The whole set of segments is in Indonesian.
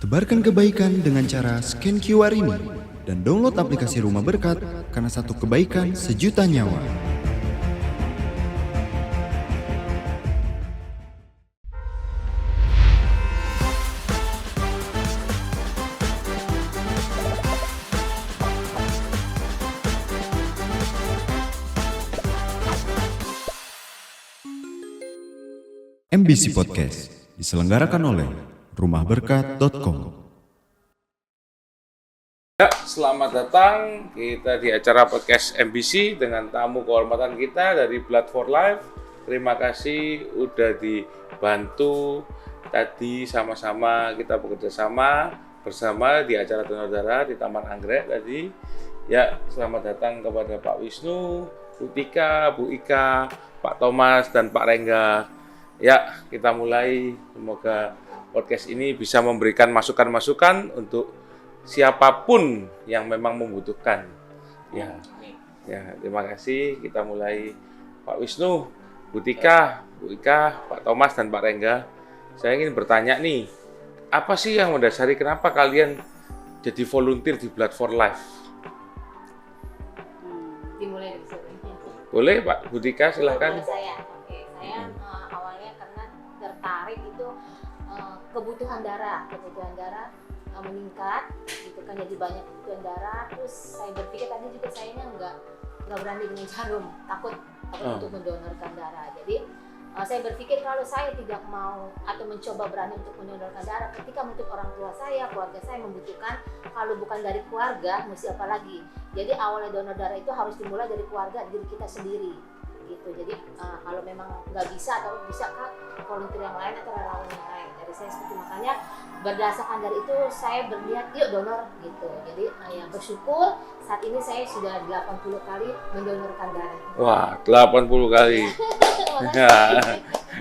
Tebarkan kebaikan dengan cara scan QR ini dan download aplikasi Rumah Berkat karena satu kebaikan sejuta nyawa. MBC Podcast diselenggarakan oleh rumahberkat.com. Ya, selamat datang kita di acara podcast MBC dengan tamu kehormatan kita dari Blood for Life. Terima kasih udah dibantu tadi sama-sama kita bekerja sama bersama di acara donor darah di Taman Anggrek tadi. Ya, selamat datang kepada Pak Wisnu, Bu Tika, Bu Ika, Pak Thomas dan Pak Rengga. Ya, kita mulai. Semoga podcast ini bisa memberikan masukan-masukan untuk siapapun yang memang membutuhkan. Ya, terima kasih. Kita mulai. Pak Wisnu, Bu Tika, Bu Ika, Pak Thomas dan Pak Rengga. Saya ingin bertanya nih, apa sih yang mendasari kenapa kalian jadi volunteer di Blood for Life? Dimulai dari sebelumnya. Boleh, Pak, Bu Tika, silahkan. Saya awalnya karena tertarik itu kebutuhan darah meningkat, gitu kan, jadi banyak kebutuhan darah. Terus saya berpikir tadi juga sayanya nggak berani dengan jarum, takut untuk mendonorkan darah. Jadi saya berpikir kalau saya tidak mau atau mencoba berani untuk mendonorkan darah, ketika mungkin orang tua saya, keluarga saya membutuhkan, kalau bukan dari keluarga, mesti apa lagi? Jadi awalnya donor darah itu harus dimulai dari keluarga, diri kita sendiri, gitu. Jadi kalau memang nggak bisa atau bisa kah volunteer yang lain atau relawan yang lain, dari saya seperti makanya berdasarkan dari itu saya berniat yuk donor gitu. Jadi ya bersyukur saat ini saya sudah 80 kali mendonorkan darah. Wah, 80 kali. Ya,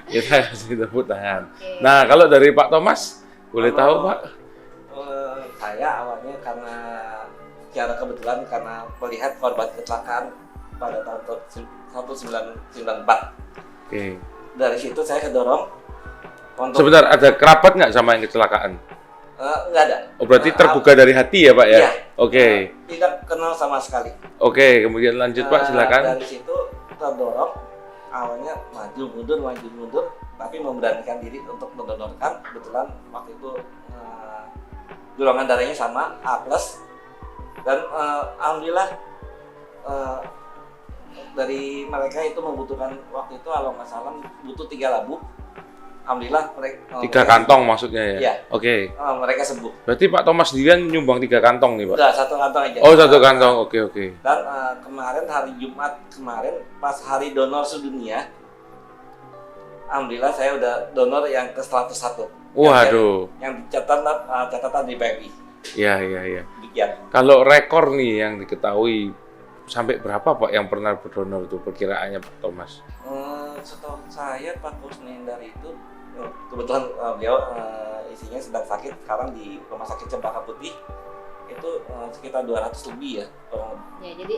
kita kasih tepuk tangan. Oke. Nah, kalau dari Pak Thomas, boleh tahu Pak? Saya awalnya karena secara kebetulan karena melihat korban kecelakaan pada tahun 1994. Oke. Dari situ saya kedorong untuk Sebentar, ada kerabat nggak sama yang kecelakaan? nggak ada. Oh, berarti terbuka dari hati ya Pak ya? Iya. Oke. Tidak kenal sama sekali. Oke, kemudian lanjut Pak, silakan. Dari situ terdorong awalnya maju mundur, tapi memberanikan diri untuk mendonorkan. Kebetulan waktu itu golongan darahnya sama A+, dan alhamdulillah dari mereka itu membutuhkan waktu itu kalau nggak salah butuh 3 labu. Alhamdulillah mereka 3 kantong maksudnya ya? Iya. Oke. Mereka sembuh. Berarti Pak Thomas sendirian nyumbang 3 kantong nih Pak? Udah 1 kantong aja. Oh, 1 kantong, oke. Dan kemarin hari Jumat kemarin pas hari donor sedunia, alhamdulillah saya udah donor yang ke 101. Waduh. Yang catatan di PMI. Iya. Demikian. Kalau rekor nih yang diketahui, sampai berapa Pak yang pernah berdonor itu perkiraannya Pak Thomas? Setahu saya Pak Kusnendar itu kebetulan beliau isinya sedang sakit sekarang di Rumah Sakit Cempaka Putih, itu sekitar 200 lebih ya kurang lebih. Ya, jadi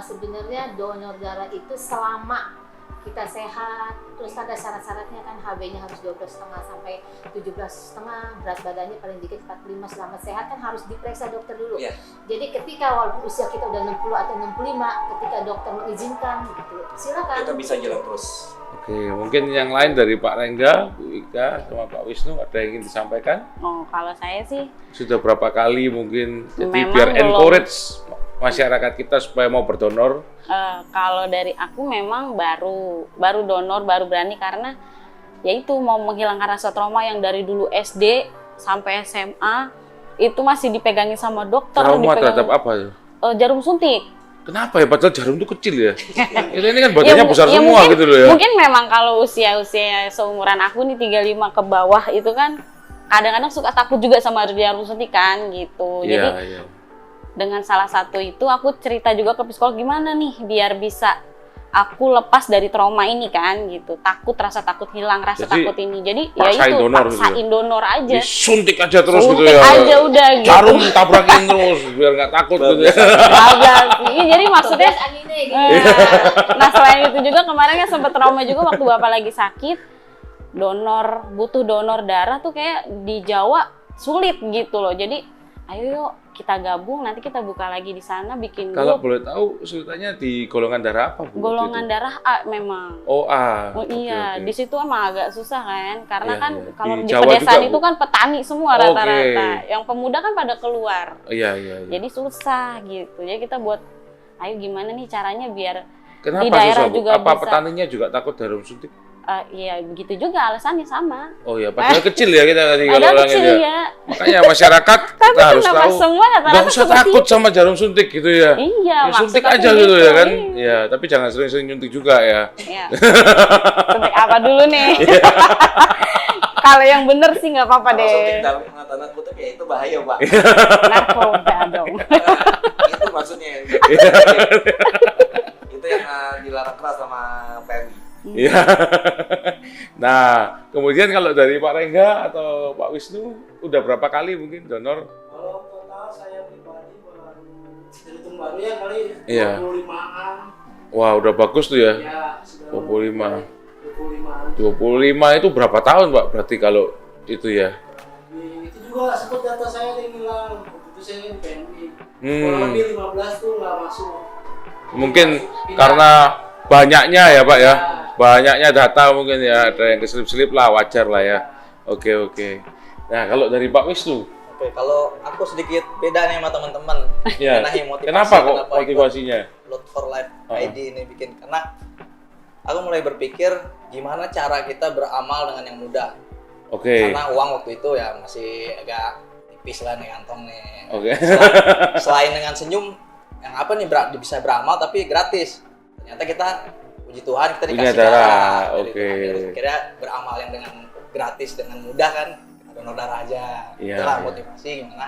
sebenarnya donor darah itu selama kita sehat, terus ada syarat-syaratnya kan, HB-nya harus 12,5 sampai 17,5, berat badannya paling dikit 45, selama sehat kan harus diperiksa dokter dulu. Iya. Jadi ketika walaupun usia kita udah 60 atau 65, ketika dokter mengizinkan gitu, silakan. Kita bisa jalan terus. Oke, mungkin yang lain dari Pak Rengga, Bu Ika, sama Pak Wisnu ada yang ingin disampaikan? Oh, kalau saya sih Sudah berapa kali mungkin, jadi Memang biar belum. encourage masyarakat kita supaya mau berdonor. kalau dari aku memang baru donor, baru berani karena yaitu mau menghilangkan rasa trauma yang dari dulu SD sampai SMA itu masih dipegangin sama dokter. Trauma terhadap apa? Jarum suntik. Kenapa ya? Padahal jarum itu kecil ya. Ini kan badannya besar semua mungkin, gitu loh ya. Mungkin memang kalau usia seumuran aku nih 35 ke bawah itu kan kadang-kadang suka takut juga sama jarum suntik kan gitu. Jadi Iya. dengan salah satu itu aku cerita juga ke psikolog gimana nih biar bisa aku lepas dari trauma ini kan gitu. Rasa takut hilang, rasa Jadi, takut ini. Jadi paksain ya itu donor paksain gitu. donor aja. Disuntik aja terus gitu Suntik ya. aja udah gitu. Jarum tabrakin terus biar nggak takut gitu ya. Bablas. Iya, jadi maksudnya anginnya gitu. nah selain itu juga kemarin kan sempat trauma juga waktu bapak lagi sakit, butuh donor darah tuh kayak di Jawa sulit gitu loh. Jadi ayo yuk kita gabung, nanti kita buka lagi di sana, bikin Kalau grup. boleh tahu kesulitannya di golongan darah apa, Bu? Golongan waktu itu? darah A memang. Oh, A. Oh Oke, iya, oke. di situ emang agak susah kan, karena Iya, kan iya. kalau Di di Jawa pedesaan juga, itu Bu? kan petani semua Oke. rata-rata. Yang pemuda kan pada keluar, Iya, iya, iya. jadi susah gitu. Jadi kita buat, ayo gimana nih caranya biar Kenapa di daerah susah, Bu? juga Apa bisa. petaninya juga takut jarum suntik? Ya begitu juga alasannya sama. Oh ya, padahal kecil ya kita tadi kalau Ada orangnya kecil ya. ya. Makanya masyarakat Tapi kita harus kenapa tahu. semua Nggak rata-rata usah seperti takut itu? sama jarum suntik gitu ya. Iya, Ya, maksud suntik aku aja gitu ya kan. iya. Ya, tapi jangan sering-sering nyuntik juga ya. Iya. Suntik apa dulu nih? Kalau yang bener sih nggak apa-apa Kalau suntik deh. dalam tanda kutip ya itu bahaya, Pak. Narkoba dong. Itu maksudnya. Itu yang dilarang keras sama PMI. Iya. Nah, kemudian kalau dari Pak Rengga atau Pak Wisnu udah berapa kali mungkin donor? Kalau total saya pribadi baru hitung baru ya kali Iya. 25-an. Wah, udah bagus tuh ya. Ya, sudah 25. 25-an. 25 itu berapa tahun, Pak? Berarti kalau itu ya. Itu juga sempat data saya yang hilang. Waktu itu saya di PMI. Hmm. Kurang lebih 15 tuh nggak masuk. Mungkin Pindah. karena banyaknya ya, Pak ya. Ya. Banyaknya data mungkin ya, ada yang keselip-selip lah, wajar lah ya. Oke, oke. Nah, kalau dari Pak Wisnu, Oke, kalau aku sedikit beda nih sama teman-teman. ya. Mengenai motivasi, Kenapa kok ikut motivasinya? Load for Life Oh. ID ini bikin? Karena aku mulai berpikir gimana cara kita beramal dengan yang mudah. Oke. Karena uang waktu itu ya masih agak tipis lah nih kantong nih. Oke. Selain dengan senyum, yang apa nih bisa beramal tapi gratis. Ternyata kita puji Tuhan kita Punya dikasih darah, darah. oke. Kira beramal yang dengan gratis dengan mudah kan, donor darah aja. Iya, Itulah iya. motivasi gimana.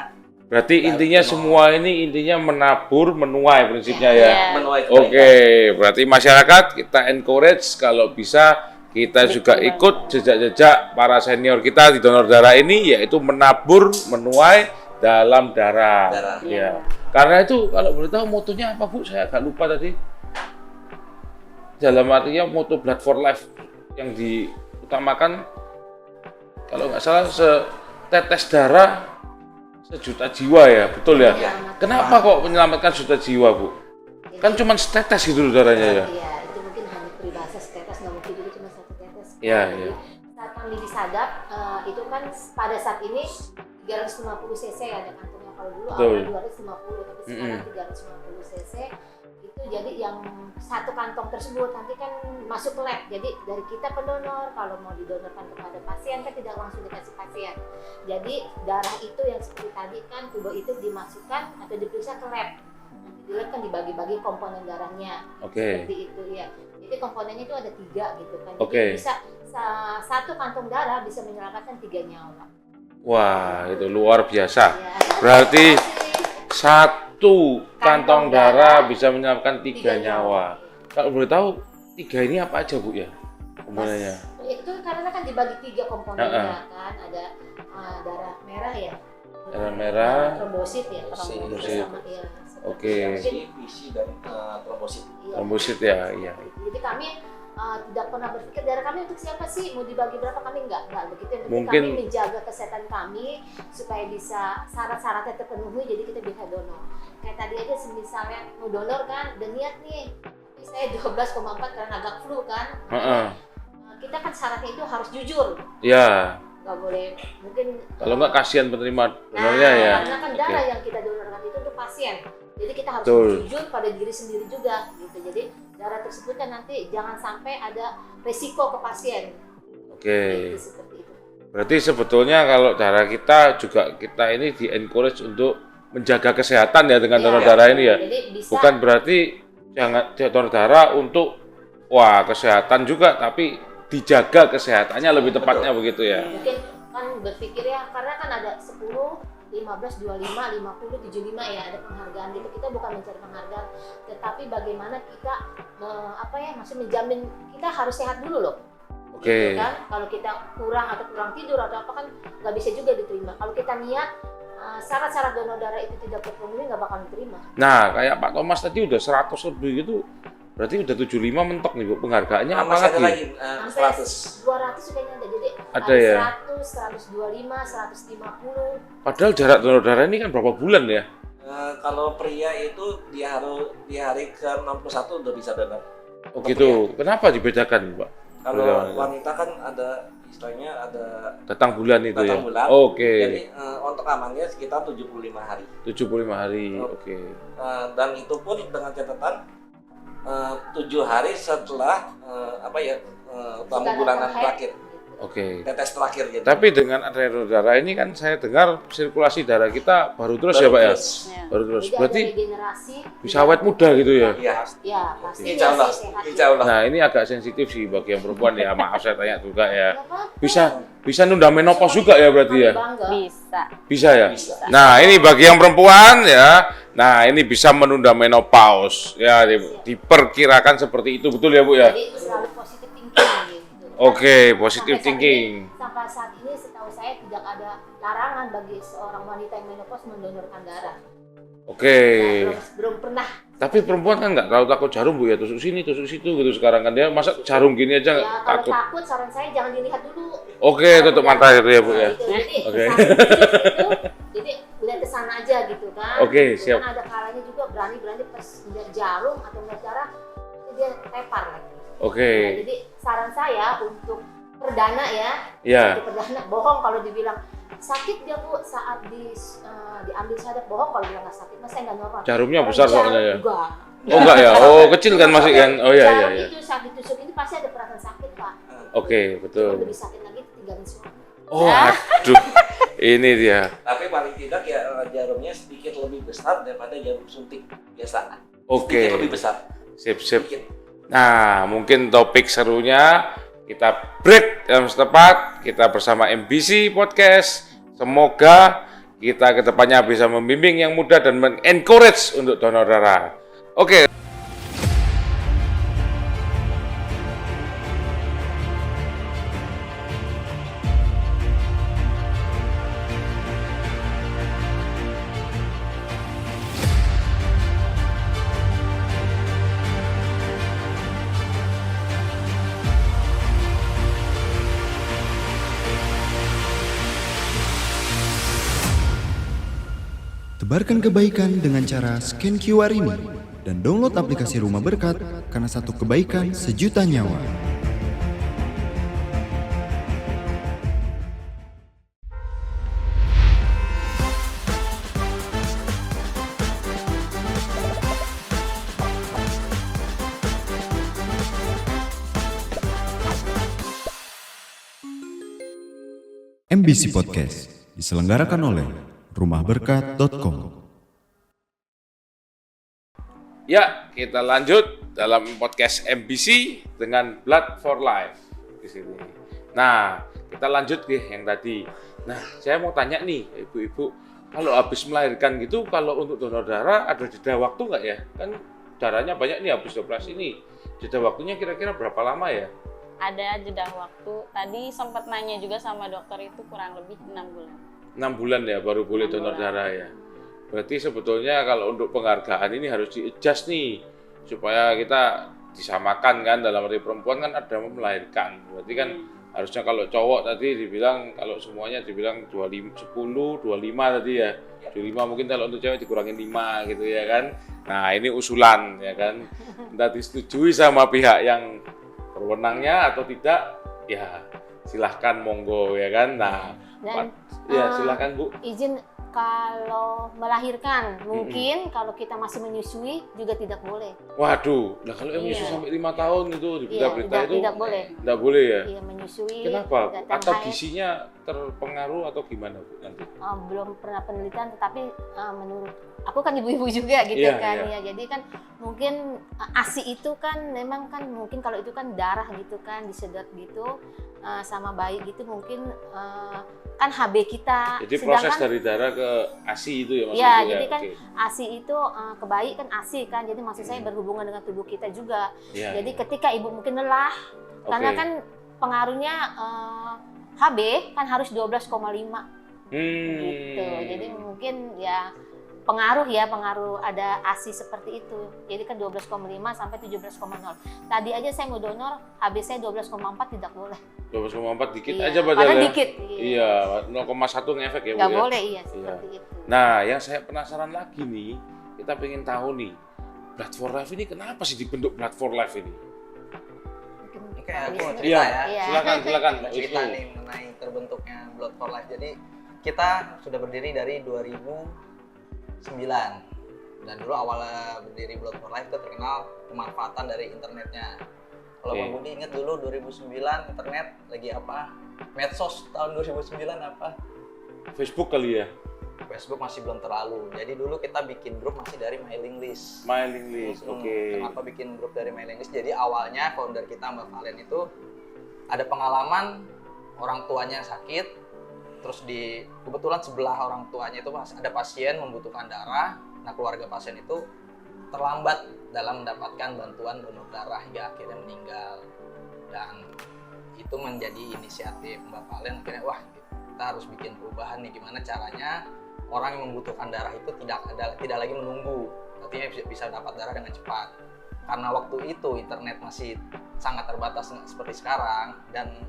Berarti Kita intinya harus semua ini intinya menabur, menuai prinsipnya ya. Iya. Menuai Oke, berarti masyarakat kita encourage kalau bisa kita juga ikut jejak-jejak para senior kita di donor darah ini, yaitu menabur, menuai dalam darah. Darah. Ya. Karena itu kalau boleh tahu motonya apa, Bu? Saya agak lupa tadi. Dalam artinya moto Blood for Life yang diutamakan kalau nggak salah setetes darah sejuta jiwa ya, betul ya? Iya. Kenapa kok menyelamatkan juta jiwa, Bu? Kan cuma setetes gitu loh darahnya ya. Iya, itu mungkin hanya peribahasa setetes, nggak mungkin juga cuma satu tetes. Iya, Jadi, iya. saat kami disadap, itu kan pada saat ini 350 cc ada kantongnya. Kalau dulu Betul. awal 250, tapi sekarang 350 cc. Itu jadi yang satu kantong tersebut nanti kan masuk ke lab. Jadi dari kita pendonor, kalau mau didonorkan kepada pasien kan tidak langsung dikasih pasien. Jadi darah itu yang seperti tadi kan tubuh itu dimasukkan atau diperiksa ke lab. Nanti di lab kan dibagi-bagi komponen darahnya. Oke. Seperti itu ya. Jadi komponennya itu ada 3 gitu kan. Jadi Oke. bisa satu kantong darah bisa menyelamatkan 3 nyawa. Wah, itu luar biasa. Ya. Berarti Terima kasih. satu kantong Kantong darah darah bisa menyelamatkan 3 3 nyawa. Kalau boleh tahu 3 ini apa aja, Bu ya? Komponennya. Itu karena kan dibagi 3 komponennya kan, ada darah merah ya, Darah merah. trombosit ya, Trombosit. sama ya. Oke. visi dan trombosit. Trombosit ya, iya. Jadi kami tidak pernah berpikir darah kami untuk siapa sih, mau dibagi berapa, kami nggak begitu. Yang penting Mungkin- kami menjaga kesehatan kami supaya bisa syarat-syaratnya terpenuhi, jadi kita bisa donor. Kayak tadi aja misalnya mau donor kan, udah niat nih, tapi saya 12,4 karena agak flu kan. Heeh. Kita kan syaratnya itu harus jujur, Ya, nggak boleh mungkin kalau nggak kasihan penerima donornya ya. karena kan Oke. darah yang kita donorkan itu untuk pasien, jadi kita harus Betul. jujur pada diri sendiri juga gitu. Jadi darah tersebut kan nanti jangan sampai ada resiko ke pasien. Oke. Gitu, seperti itu. Berarti sebetulnya kalau darah kita juga kita ini di-encourage untuk menjaga kesehatan ya dengan Ya, donor darah ini ya. Jadi bisa Bukan berarti jangan donor darah untuk wah kesehatan juga, tapi dijaga kesehatannya lebih tepatnya begitu ya. mungkin kan berpikir ya, karena kan ada 10, 15, 25, 50, 75 ya, ada penghargaan gitu. Kita bukan mencari penghargaan, tetapi bagaimana kita masih menjamin kita harus sehat dulu loh. Oke. Gitu kan, kalau kita kurang tidur atau apa kan nggak bisa juga diterima. Kalau kita niat syarat-syarat donor darah itu tidak terpenuhi, nggak bakal diterima. Nah, kayak Pak Thomas tadi udah 100 lebih gitu. Berarti udah 75 mentok nih, Bu. Penghargaannya apa Masih ada lagi? lagi Sampai 100. 200 kayaknya ada. Jadi Ada ya. 100, 125, 150. Padahal jarak donor darah ini kan berapa bulan ya? Kalau pria itu dia harus di hari ke-61 udah bisa donor. Oh gitu. Kenapa dibedakan, Pak? Kalau Beda. wanita kan ada istilahnya ada Datang bulan itu ya. datang bulan. Oke. Jadi untuk amannya sekitar 75 hari. 75 hari. Oh. Oke. Dan itu pun dengan catatan 7 hari setelah tamu bulanan terakhir, Oke. tetes terakhir gitu. Tapi dengan adanya donor darah ini kan saya dengar sirkulasi darah kita baru terus ya, Pak ya? Ya. Baru terus. Jadi Berarti ada regenerasi. bisa awet muda gitu ya? Iya, Ya, pasti insya Allah, sehat. insya Allah. Nah, ini agak sensitif sih bagi yang perempuan ya. Maaf saya tanya juga ya. Nggak apa-apa. Bisa nunda menopause juga ya berarti ya? Bangga. Bisa. Bisa ya? Bisa. Nah, ini bagi yang perempuan ya. Nah, ini bisa menunda menopause. Ya, diperkirakan seperti itu, betul ya, Bu ya? Jadi selalu positive thinking gitu. Oke, positive Sampai saat thinking. ini- Sampai saat ini setahu saya tidak ada larangan bagi seorang wanita yang menopause mendonorkan darah. Oke. Nah, belum pernah. Tapi perempuan kan nggak terlalu takut jarum, Bu ya. Tusuk sini, tusuk situ gitu sekarang kan dia masa jarum gini aja Ya kalau takut. takut saran saya jangan dilihat dulu. Oke, tutup mata gitu ya, Bu ya. Gitu. Jadi Oke. saat itu, jadi lihat ke sana aja gitu kan. Oke, Gitu. siap. Kan ada kalanya juga berani-berani pas lihat jarum atau lihat darah itu dia tepar lagi. Oke. Nah, jadi saran saya untuk perdana ya, Ya. untuk perdana bohong kalau dibilang sakit dia Bu saat diambil sadap, bohong kalau bilang nggak sakit, mas saya nggak normal. Jarumnya Kalau besar jarum soalnya ya. enggak. Oh enggak ya? Oh kecil kan masih kan? Oh iya iya Jarum iya. itu saat ditusuk ini pasti ada perasaan sakit Pak. Oke, Kalau betul. lebih sakit lagi tinggalin suami. Oh aduh. Ini dia. Tapi paling tidak ya jarumnya sedikit lebih besar daripada jarum suntik biasa. Oke. Sedikit lebih besar. Sip sip. Sedikit. Nah, mungkin topik serunya kita break dalam setepat. Kita bersama MBC Podcast. Semoga kita kedepannya bisa membimbing yang muda dan men-encourage untuk donor darah. Oke. Tebarkan kebaikan dengan cara scan QR ini dan download aplikasi Rumah Berkat karena satu kebaikan sejuta nyawa. MBC Podcast diselenggarakan oleh rumahberkat.com. Ya, kita lanjut dalam podcast MBC dengan Blood for Life di sini. Nah, kita lanjut nih yang tadi. Nah, saya mau tanya nih, ibu-ibu, kalau habis melahirkan gitu, kalau untuk donor darah ada jeda waktu nggak ya? Kan darahnya banyak nih habis operasi nih. Jeda waktunya kira-kira berapa lama ya? Ada jeda waktu. Tadi sempat nanya juga sama dokter itu kurang lebih 6 bulan. 6 bulan ya baru boleh 6 donor bulan. darah ya. Berarti sebetulnya kalau untuk penghargaan ini harus di-adjust nih supaya kita disamakan kan, dalam arti perempuan kan ada melahirkan. Berarti kan harusnya kalau cowok tadi dibilang, kalau semuanya dibilang 25, 10, 25 tadi ya. 25 mungkin kalau untuk cewek dikurangin 5 gitu ya kan. Nah, ini usulan ya kan. Entah disetujui sama pihak yang berwenangnya atau tidak, ya silahkan monggo ya kan. Nah, Dan ya silahkan Bu. izin kalau melahirkan mungkin kalau kita masih menyusui juga tidak boleh. Waduh, nah kalau yang Iya. menyusui sampai 5 tahun itu di berita-berita itu tidak boleh. tidak boleh ya? Iya menyusui. Kenapa? datang Atau haid. gizinya terpengaruh atau gimana Bu nanti? Belum pernah penelitian, tetapi menurut aku kan ibu-ibu juga gitu Iya, kan iya. ya. Jadi kan mungkin ASI itu kan memang kan mungkin kalau itu kan darah gitu kan disedot gitu sama bayi gitu mungkin kan HB kita. Jadi proses dari darah ke ASI itu ya maksudnya? Ya, ya? jadi kan Oke. ASI itu ke bayi kan ASI kan. Jadi maksud saya berhubungan dengan tubuh kita juga. Iya, Jadi iya. ketika ibu mungkin lelah karena Oke. kan pengaruhnya HB kan harus 12,5 gitu. Jadi mungkin ya pengaruh ada ASI seperti itu. Jadi kan 12,5 sampai 17,0. Tadi aja saya mau donor, HB saya 12,4 tidak boleh. 12,4 dikit Iya, aja padahal padahal ya. dikit. Iya, 0,1 ngefek ya Bu Nggak ya. boleh, iya seperti itu. Nah, yang saya penasaran lagi nih, kita pengen tahu nih, Blood for Life ini kenapa sih dibentuk Blood for Life ini? Mungkin Oke, aku mau Wisnu. cerita ya. Iya. Silakan Pak Cerita Wisnu. nih mengenai terbentuknya Blood for Life. Jadi kita sudah berdiri dari 2009 dan dulu awalnya berdiri Blood for Life itu terkenal pemanfaatan dari internetnya. Kalau Oke. Bang Budi ingat dulu 2009 internet lagi apa? Medsos tahun 2009 apa? Facebook kali ya, Facebook masih belum terlalu. Jadi dulu kita bikin grup masih dari mailing list. mailing list. Oke. Kenapa bikin grup dari mailing list? Jadi awalnya founder kita Mbak Valen itu ada pengalaman orang tuanya sakit, terus kebetulan sebelah orang tuanya itu ada pasien membutuhkan darah. Nah, keluarga pasien itu terlambat dalam mendapatkan bantuan donor darah hingga akhirnya meninggal. Dan itu menjadi inisiatif Mbak Valen, akhirnya wah kita harus bikin perubahan nih, gimana caranya orang yang membutuhkan darah itu tidak lagi menunggu, artinya bisa dapat darah dengan cepat. Karena waktu itu internet masih sangat terbatas seperti sekarang dan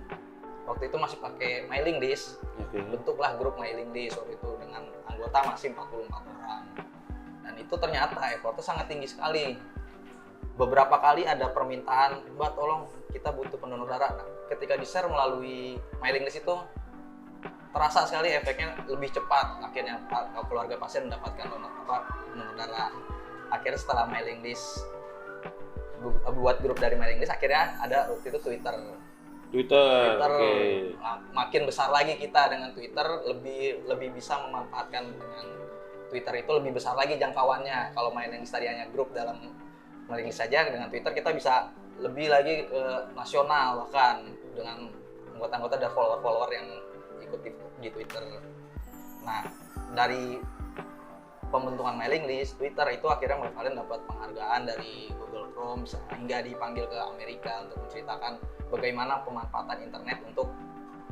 waktu itu masih pakai mailing list. Oke. Bentuklah grup mailing list waktu itu dengan anggota masih 44 orang. Dan itu ternyata effortnya sangat tinggi sekali. Beberapa kali ada permintaan, Mbak tolong kita butuh pendonor darah. Nah, ketika di-share melalui mailing list itu terasa sekali efeknya lebih cepat. Akhirnya keluarga pasien mendapatkan donor darah. Akhirnya setelah mailing list buat grup dari mailing list, akhirnya ada waktu itu Twitter. Oke. Makin besar lagi kita dengan Twitter, lebih bisa memanfaatkan dengan Twitter itu lebih besar lagi jangkauannya. Kalau mailing list tadi hanya grup dalam mailing list saja, dengan Twitter kita bisa lebih lagi ke nasional, bahkan dengan anggota-anggota dan follower-follower yang ikut di Twitter. Nah, dari pembentukan mailing list Twitter itu akhirnya Mbak Valen dapat penghargaan dari Google Chrome hingga dipanggil ke Amerika untuk menceritakan bagaimana pemanfaatan internet untuk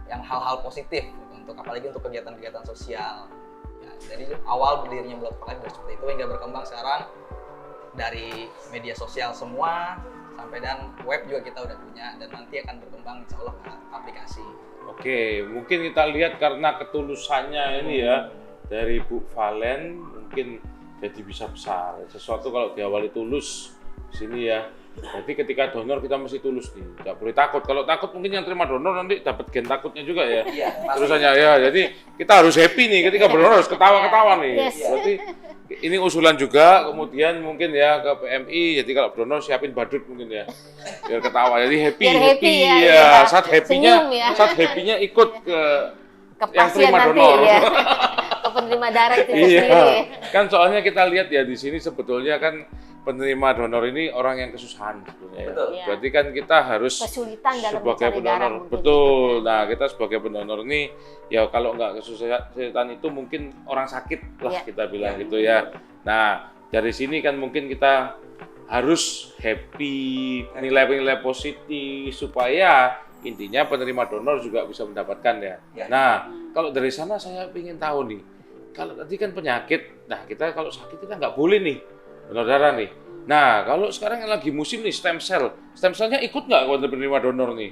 yang hal-hal positif, untuk apalagi untuk kegiatan-kegiatan sosial. Ya, jadi awal berdirinya Blood for Life dari seperti itu hingga berkembang sekarang dari media sosial semua sampai dan web juga kita udah punya dan nanti akan berkembang insya Allah ke aplikasi. Oke, mungkin kita lihat karena ketulusannya ini ya dari Bu Valen mungkin jadi bisa besar. Sesuatu kalau diawali tulus di sini ya. Jadi ketika donor kita mesti tulus nih, nggak boleh takut. Kalau takut mungkin yang terima donor nanti dapat gen takutnya juga ya. Iya, Terusannya ya. Jadi kita harus happy nih ketika berdonor, harus ketawa-ketawa nih. Yes. Berarti ini usulan juga, kemudian mungkin ya ke PMI. Jadi kalau berdonor siapin badut mungkin ya, biar ketawa. Jadi happy, Biar happy ya, ya. iya. Saat Senyum ya. happy-nya ikut ke yang pasien terima nanti donor. ya. Ke penerima darah itu Iya, sendiri. kan soalnya kita lihat ya di sini sebetulnya kan penerima donor ini orang yang kesusahan sebetulnya ya. Betul. Iya. Berarti kan kita harus Kesulitan dalam sebagai mencari darah pendonor, mungkin. betul. Nah, kita sebagai pendonor ini ya kalau nggak kesulitan itu mungkin orang sakit lah Iya. kita bilang gitu ya. Nah, dari sini kan mungkin kita harus happy, nilai-nilai positif supaya intinya penerima donor juga bisa mendapatkan ya. Ya. Nah, kalau dari sana saya ingin tahu nih, kalau tadi kan penyakit, nah kita kalau sakit kita nggak boleh nih donor darah nih. Nah, kalau sekarang yang lagi musim nih stem cell-nya ikut nggak kalau penerima donor nih?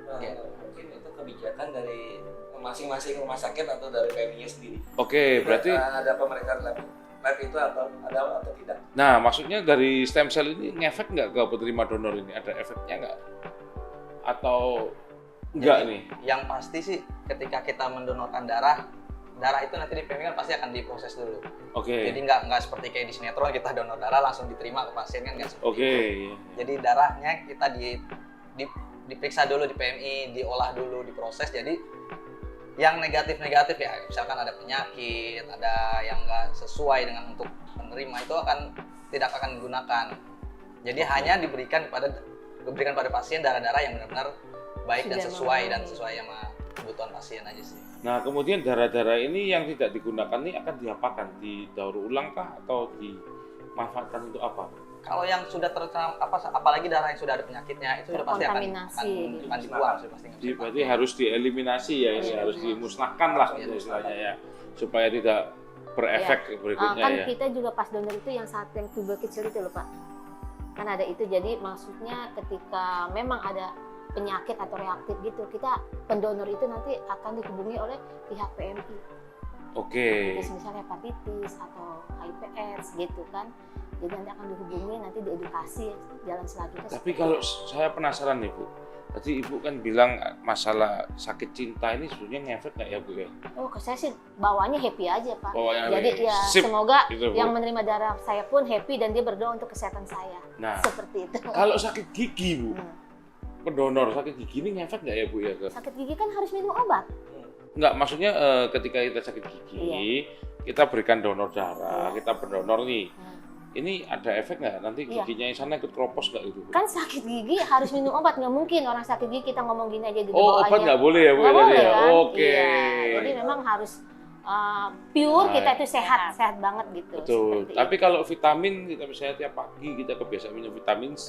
Mungkin itu kebijakan dari masing-masing rumah sakit atau dari PMI sendiri. Oke, berarti, ada pemeriksaan lab itu atau ada atau tidak. nah maksudnya dari stem cell ini ngefek nggak ke penerima donor ini? Ada efeknya nggak? Atau enggak Jadi, nih? Yang pasti sih ketika kita mendonorkan darah itu nanti di PMI kan pasti akan diproses dulu. Oke, Jadi nggak seperti kayak di sinetron kita donor darah langsung diterima ke pasien kan nggak seperti oke. itu. Jadi darahnya kita diperiksa dulu di PMI, diolah dulu, diproses. Jadi yang negatif ya, misalkan ada penyakit, ada yang nggak sesuai dengan untuk penerima itu tidak akan digunakan. Jadi hanya diberikan pada pasien darah-darah yang benar-benar baik dan sesuai sama kebutuhan pasien aja sih. Nah, kemudian darah-darah ini yang tidak digunakan ini akan diapakan? Didaur ulang kah atau dimanfaatkan untuk apa? Kalau yang sudah apalagi darah yang sudah ada penyakitnya itu sudah pasti akan dibuang, sudah pasti nggak bisa Berarti harus dieliminasi ya ini, harus dimusnahkan lah Iya, istilahnya ya, supaya tidak berefek berikutnya kan ya. kita juga pas donor itu yang saat yang tubel kecil itu loh Pak. Kan ada itu, jadi maksudnya ketika memang ada penyakit atau reaktif gitu, kita pendonor itu nanti akan dihubungi oleh pihak PMI. Oke. Terus misalnya hepatitis atau HIV/AIDS gitu kan. Jadi nanti akan dihubungi, nanti diedukasi jalan selanjutnya. Tapi seperti kalau itu. saya penasaran nih Bu, tadi Ibu kan bilang masalah sakit cinta ini sebenarnya ngefek nggak ya Bu ya? Oh, ke saya sih bawanya happy aja Pak. Bawanya Jadi happy. ya Sip, semoga gitu, Bu. yang menerima darah saya pun happy dan dia berdoa untuk kesehatan saya. Nah, Seperti itu. kalau sakit gigi Bu, Hmm. pendonor sakit gigi ini ngefek nggak ya Bu ya? Sakit gigi kan harus minum obat. Nggak, maksudnya ketika kita sakit gigi, kita berikan donor darah, Iya. kita berdonor nih. Hmm. Ini ada efek nggak? Nanti Iya. giginya yang sana ikut keropos nggak itu? Bu? Kan sakit gigi harus minum obat, nggak mungkin orang sakit gigi kita ngomong gini aja di Oh, bawah obat aja. nggak boleh ya Bu? Nggak ya, tadi boleh ya? kan? Oke. Iya. Jadi memang harus pure, kita Nah, itu sehat banget gitu. Betul. Seperti Tapi itu. kalau vitamin kita misalnya tiap pagi kita kebiasaan minum vitamin C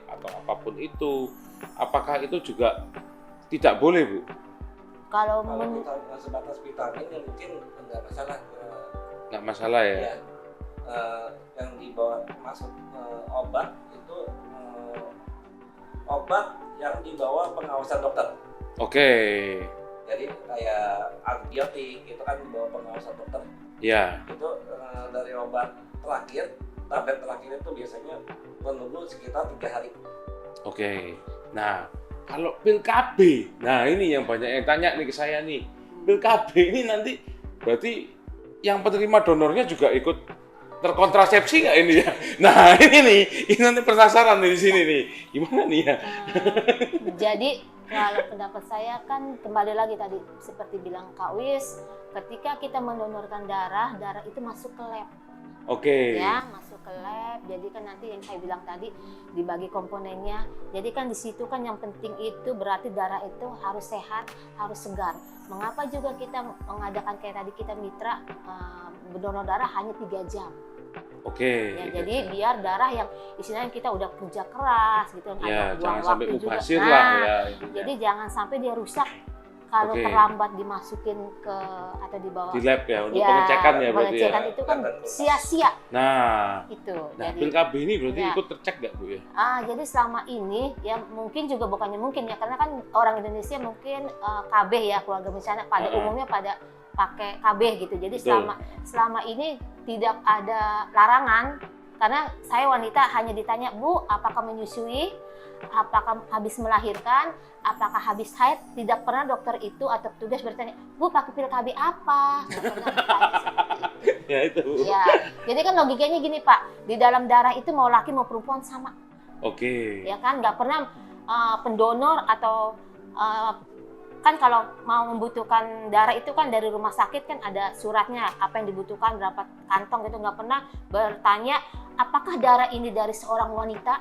atau apapun itu, apakah itu juga tidak boleh Bu? Kalau Kalau men- kita sebatas vitamin ya mungkin nggak masalah. Nggak masalah ya? Ya, yang dibawa masuk obat itu obat yang dibawa pengawasan dokter. Oke. Jadi kayak antibiotik itu kan dibawa pengawasan dokter. Ya. Itu dari obat terakhir, tablet terakhir itu biasanya menunggu sekitar 3 hari. Oke. Nah, kalau pil KB, nah ini yang banyak yang tanya nih ke saya nih. Pil KB ini nanti berarti yang penerima donornya juga ikut terkontrasepsi nggak ini ya? Nah ini nanti penasaran nih di sini nih. Gimana nih ya? Jadi kalau pendapat saya kan kembali lagi tadi seperti bilang Kak Wis, ketika kita mendonorkan darah itu masuk ke lab. Oke. Ya, masuk ke lab. Jadi kan nanti yang saya bilang tadi dibagi komponennya. Jadi kan di situ kan yang penting itu berarti darah itu harus sehat, harus segar. Mengapa juga kita mengadakan kayak tadi kita mitra berdonor darah hanya 3 jam. Oke. Ya, jadi biar darah yang istilahnya kita udah kerja keras gitu kan, Ya, ada buang jangan sampai waktu juga. mubazir Nah, lah ya. intinya. jadi jangan sampai dia rusak kalau Oke. terlambat dimasukin ke atau dibawa Di lab ya untuk pengecekan ya berarti ya. pengecekan itu kan sia-sia Nah, itu. nah Jadi pil KB ini berarti Ya. ikut tercek nggak Bu ya? jadi selama ini ya mungkin juga bukannya mungkin ya, karena kan orang Indonesia mungkin KB ya, keluarga berencana pada umumnya pada pakai KB gitu. Jadi Betul. selama ini tidak ada larangan, karena saya wanita hanya ditanya, Bu, apakah menyusui, apakah habis melahirkan, apakah habis haid, tidak pernah dokter itu atau petugas bertanya, Bu, pakai pil KB apa? Nggak pernah ditanya seperti itu. Ya itu. Ya, jadi kan logikanya gini Pak, di dalam darah itu mau laki mau perempuan sama, Oke. ya kan? Nggak pernah pendonor atau kan kalau mau membutuhkan darah itu kan dari rumah sakit kan ada suratnya apa yang dibutuhkan, berapa kantong gitu. Nggak pernah bertanya apakah darah ini dari seorang wanita,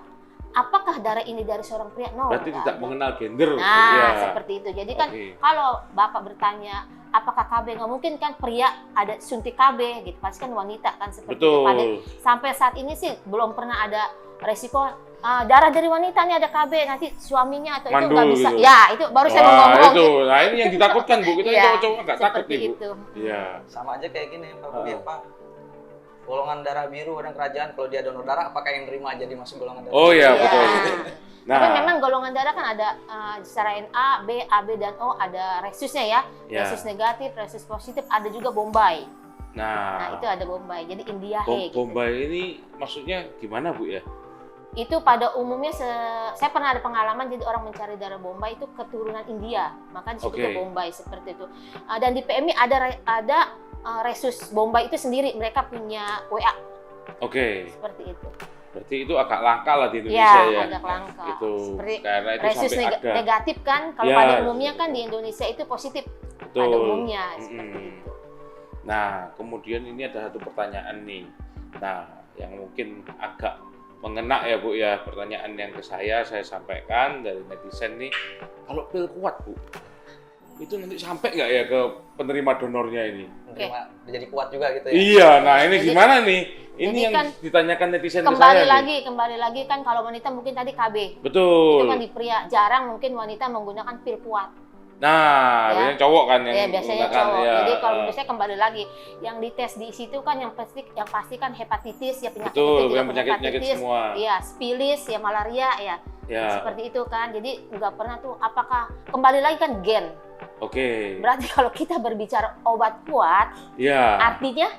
apakah darah ini dari seorang pria. No, Berarti nggak tidak ada. mengenal gender. Nah, ya. seperti itu. Jadi kan Oke. kalau Bapak bertanya apakah KB, nggak mungkin kan pria ada suntik KB gitu, pasti kan wanita kan seperti itu. Betul. Sampai saat ini sih belum pernah ada resiko darah dari wanita nih ada KB, nanti suaminya atau itu Mandul nggak bisa. gitu. Ya, itu baru saya mau Wah, ngomong. itu. Nah, ini yang ditakutkan Bu. Kita Iya, cowok-cowok nggak takut seperti nih Bu. itu. Iya. Sama aja kayak gini Pak Budi, Pak. Golongan darah biru dan kerajaan, kalau dia donor darah apakah yang nerima jadi masuk golongan darah Oh biru? iya, Iya. betul. Tapi Nah, memang golongan darah kan ada secara A, B, AB dan O, ada resusnya ya. Ya. Resus negatif, resus positif, ada juga Bombay. Nah, nah, itu ada Bombay. Jadi India gitu. Bombay ini maksudnya gimana Bu ya? Itu pada umumnya saya pernah ada pengalaman, jadi orang mencari darah Bombay itu keturunan India, maka disebutnya Oke. Bombay seperti itu. Dan di PMI ada resus Bombay itu sendiri, mereka punya WA Oke. seperti itu. Berarti itu agak langka lah di Indonesia ya. Agak langka. Itu Seperti karena itu resus sampai ada. negatif kan, kalau Ya. pada umumnya kan di Indonesia itu positif pada Betul. umumnya seperti Mm-mm. itu. Nah, kemudian ini ada satu pertanyaan nih. Nah, yang mungkin agak mengena ya Bu ya, pertanyaan yang ke saya sampaikan dari netizen nih. Kalau pil kuat Bu, itu nanti sampai nggak ya ke penerima donornya ini? Menerima, jadi kuat juga gitu ya. Iya, nah ini Jadi- gimana nih? Ini jadi yang kan ditanyakan netizen ke saya Kembali lagi kan kalau wanita mungkin tadi KB. nih. Betul. Itu kan di pria jarang mungkin wanita menggunakan pil kuat. Nah, Ya. biasanya cowok kan yang Ya biasanya menggunakan, cowok. ya. Jadi kalau menurut saya kembali lagi, yang dites di situ kan yang pasti kan hepatitis ya, penyakit Betul, itu juga yang penyakit-penyakit hepatitis, semua. Iya, spilis ya, malaria ya. Ya, Seperti itu kan. Jadi nggak pernah tuh apakah kembali lagi kan gen. oke. Berarti kalau kita berbicara obat kuat, Ya, artinya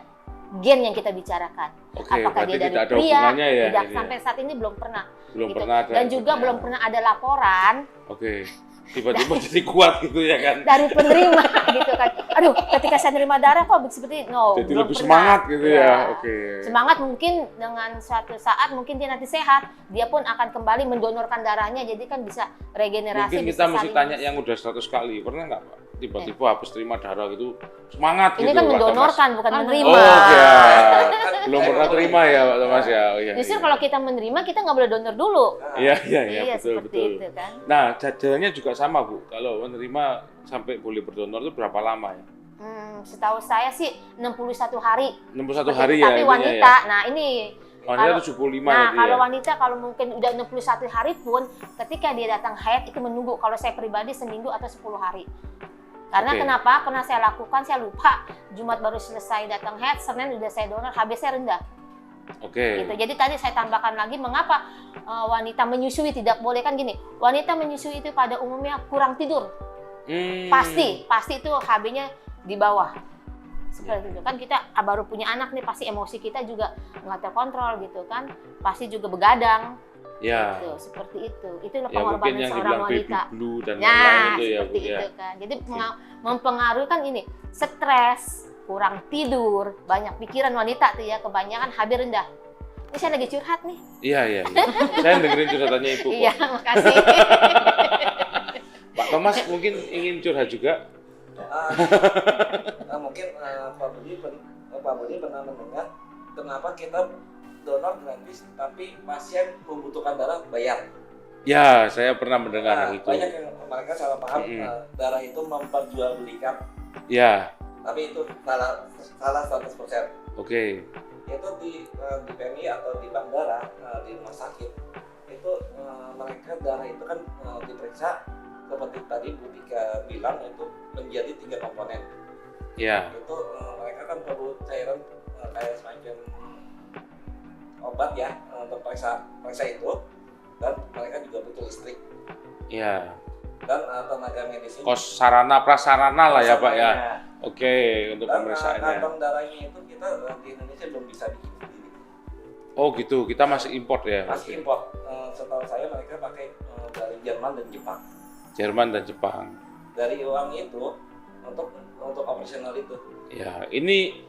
gen yang kita bicarakan. oke. Apakah Berarti dia dari tidak ada pria? hubungannya ya. Tidak, ini ya. sampai saat ini belum pernah. Belum gitu. pernah ada. Dan juga belum pernah ada laporan Oke. Tiba-tiba jadi kuat gitu ya kan. dari penerima gitu kan. Aduh, ketika saya nerima darah kok seperti Jadi belum lebih pernah. semangat gitu ya. Iya. Oke. Semangat mungkin dengan suatu saat mungkin dia nanti sehat, dia pun akan kembali mendonorkan darahnya, jadi kan bisa regenerasi. Mungkin bisa kita mesti saling- tanya yang udah 100 kali. Pernah nggak Pak? Tiba-tiba habis terima darah gitu semangat ini gitu. kan Pak mendonorkan bukan Thomas. menerima. Oh ya. Kan Belum saya pernah mau- terima ya Pak Thomas ya. Oh, iya, Justru iya. kalau kita menerima kita nggak boleh donor dulu. Iya, iya, iya, Iya, betul, seperti betul. itu kan. Nah, jajarannya juga sama Bu. Kalau menerima sampai boleh berdonor itu berapa lama ya? Setahu saya sih 61 hari. 61 Seperti hari itu. ya. Tapi intinya wanita, ya. nah ini Wanita kalau- 75 nah, tadi kalau ya. wanita kalau mungkin udah 61 hari pun ketika dia datang haid itu menunggu. Kalau saya pribadi seminggu atau 10 hari. Karena Oke. kenapa? Karena saya lakukan, saya lupa. Jumat baru selesai datang haid, Senin udah saya donor, HB-nya rendah. Oke. Gitu. Jadi tadi saya tambahkan lagi mengapa wanita menyusui tidak boleh kan gini. Wanita menyusui itu pada umumnya kurang tidur. Pasti itu HB-nya di bawah. Seperti itu kan, kita baru punya anak nih, pasti emosi kita juga nggak terkontrol gitu kan. Pasti juga begadang. Ya. Gitu, seperti itu. Itulah Ya mungkin pengorbanan yang seorang dibilang baby wanita. blue dan Nah, lain-lain itu ya Bu seperti ya. itu kan. Jadi mempengaruhi kan ini, stres, kurang tidur, banyak pikiran wanita tuh ya, kebanyakan HB rendah. Ini saya lagi curhat nih. Iya, iya, iya. Saya dengerin curhatannya Ibu kok. Iya, makasih. Pak Thomas mungkin ingin curhat juga. Mungkin Pak Budi pernah mendengar kenapa kita donor gratis tapi pasien membutuhkan darah bayar. Ya, saya pernah mendengar hal itu. Banyak yang mereka salah paham darah itu memperjualbelikan, Ya, tapi itu salah 100%. oke. Itu di PMI atau di bandara, di rumah sakit itu mereka darah itu kan diperiksa seperti tadi Bu Dika bilang itu menjadi 3 komponen. Ya, Itu mereka kan perlu cairan kayak semacam obat ya untuk periksa itu, dan mereka juga butuh listrik ya. dan tenaga medis ini. Kos sarana prasarana lah ya Pak ya. Oke, untuk Dan pemeriksaannya. kantong darahnya itu kita di Indonesia belum bisa bikin sendiri, Oh gitu, kita masih import ya. masih import. Setahu saya mereka pakai dari Jerman dan Jepang. Jerman dan Jepang. Dari uang itu untuk operasional itu. Ya, ini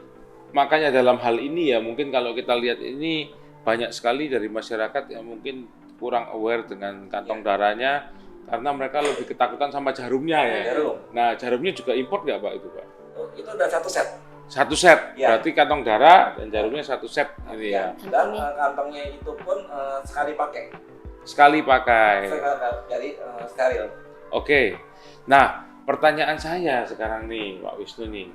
makanya dalam hal ini ya mungkin kalau kita lihat ini banyak sekali dari masyarakat yang mungkin kurang aware dengan kantong darahnya karena mereka lebih ketakutan sama jarumnya ya. Jarum. Nah, jarumnya juga import nggak Pak itu Pak? Itu udah satu set. Satu set, Ya. berarti kantong darah dan jarumnya satu set ini ya. Dan kantongnya itu pun sekali pakai. Sekali pakai. Jadi steril. Oke. Nah, pertanyaan saya sekarang nih Pak Wisnu nih.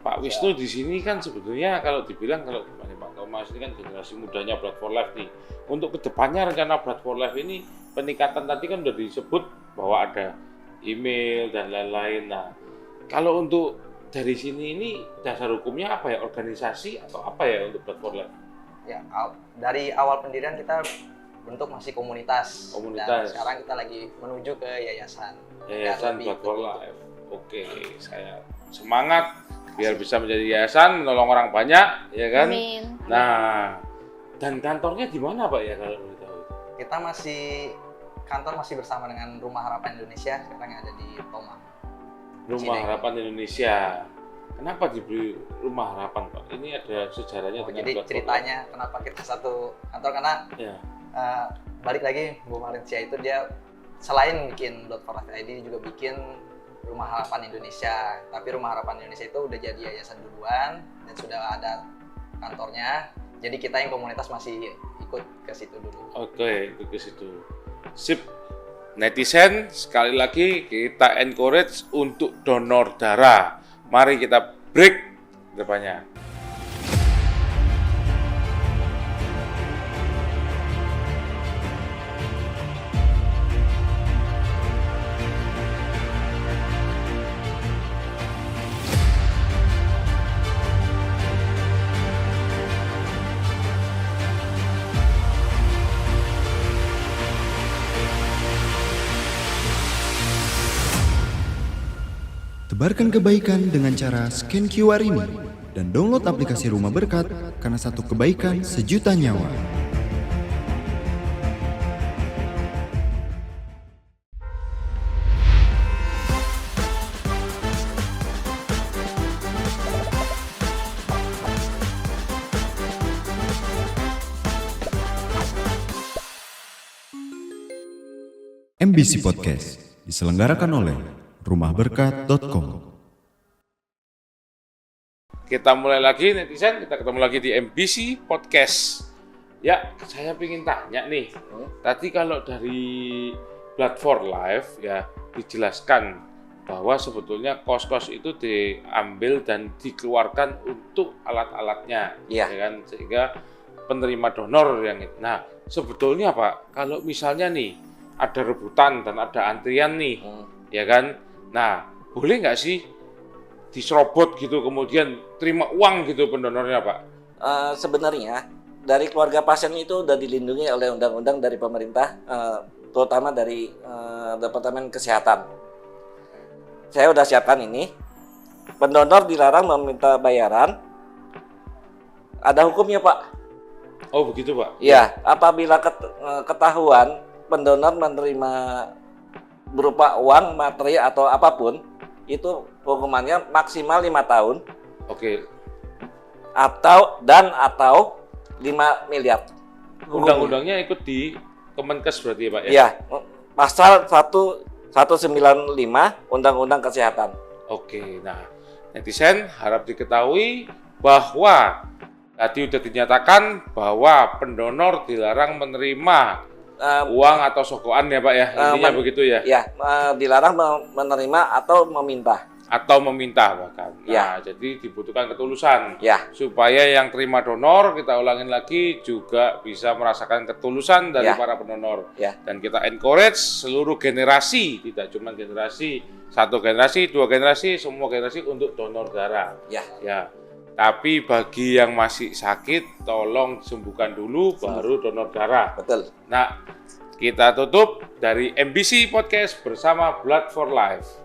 Pak Wisnu di sini kan sebetulnya kalau dibilang kalau gimana Pak Thomas ini kan generasi mudanya Blood for Life nih. Untuk kedepannya rencana Blood for Life ini peningkatan tadi kan udah disebut bahwa ada email dan lain-lain. Nah, kalau untuk dari sini ini dasar hukumnya apa ya? Organisasi atau apa ya untuk Blood for Life? Ya, dari awal pendirian kita bentuk masih komunitas. Komunitas. Dan sekarang kita lagi menuju ke yayasan. Yayasan Lebih Blood for betul. Life. Oke, saya semangat biar bisa menjadi yayasan menolong orang banyak, ya kan? Amin. Nah, dan kantornya di mana Pak ya kalau boleh tahu? Kita kantor masih bersama dengan Rumah Harapan Indonesia, sekarang yang ada di Tomang. Rumah Cineng. Harapan Indonesia. Kenapa diberi Rumah Harapan Pak? Ini ada sejarahnya dengan Jadi Blood for ceritanya kenapa kita satu kantor, karena Life. Ya. balik lagi Bu Valencia itu dia selain bikin Blood for Life ID juga bikin Rumah Harapan Indonesia. Tapi Rumah Harapan Indonesia itu udah jadi yayasan duluan dan sudah ada kantornya. Jadi kita yang komunitas masih ikut ke situ dulu. Oke, itu ke situ. Sip. Netizen, sekali lagi kita encourage untuk donor darah. Mari kita break depannya. Tebarkan kebaikan dengan cara scan QR ini dan download aplikasi Rumah Berkat karena satu kebaikan sejuta nyawa. MBC Podcast diselenggarakan oleh rumahberkat.com. Kita mulai lagi netizen, kita ketemu lagi di MBC Podcast. Ya, saya ingin tanya nih. Tadi kalau dari platform live ya dijelaskan bahwa sebetulnya kos-kos itu diambil dan dikeluarkan untuk alat-alatnya, Iya. ya kan, sehingga penerima donor yang itu. Nah, sebetulnya Pak, kalau misalnya nih ada rebutan dan ada antrian nih, ya kan, nah boleh nggak sih diserobot gitu kemudian terima uang gitu pendonornya Pak? Sebenarnya dari keluarga pasien itu sudah dilindungi oleh undang-undang dari pemerintah, terutama dari Departemen Kesehatan. Saya udah siapkan ini. Pendonor dilarang meminta bayaran. Ada hukumnya, Pak. Oh begitu Pak? Ya, apabila ketahuan pendonor menerima berupa uang, materi atau apapun, itu hukumannya maksimal 5 tahun Oke. atau 5 miliar. Undang-undangnya ikut di Kemenkes berarti ya Pak ya? Iya, pasal 195 Undang-Undang Kesehatan. Oke, nah netizen harap diketahui bahwa tadi sudah dinyatakan bahwa pendonor dilarang menerima uang atau sogokan ya Pak ya, intinya begitu ya? Ya, dilarang menerima atau meminta. Atau meminta bahkan. Nah, Ya. jadi dibutuhkan ketulusan. Ya, Supaya yang terima donor, kita ulangin lagi, juga bisa merasakan ketulusan dari Ya. para pendonor. Ya. Dan kita encourage seluruh generasi, tidak cuma generasi, satu generasi, dua generasi, semua generasi untuk donor darah. ya. Ya. Tapi bagi yang masih sakit, tolong sembuhkan dulu, baru donor darah. Betul. Nah, kita tutup dari MBC Podcast bersama Blood for Life.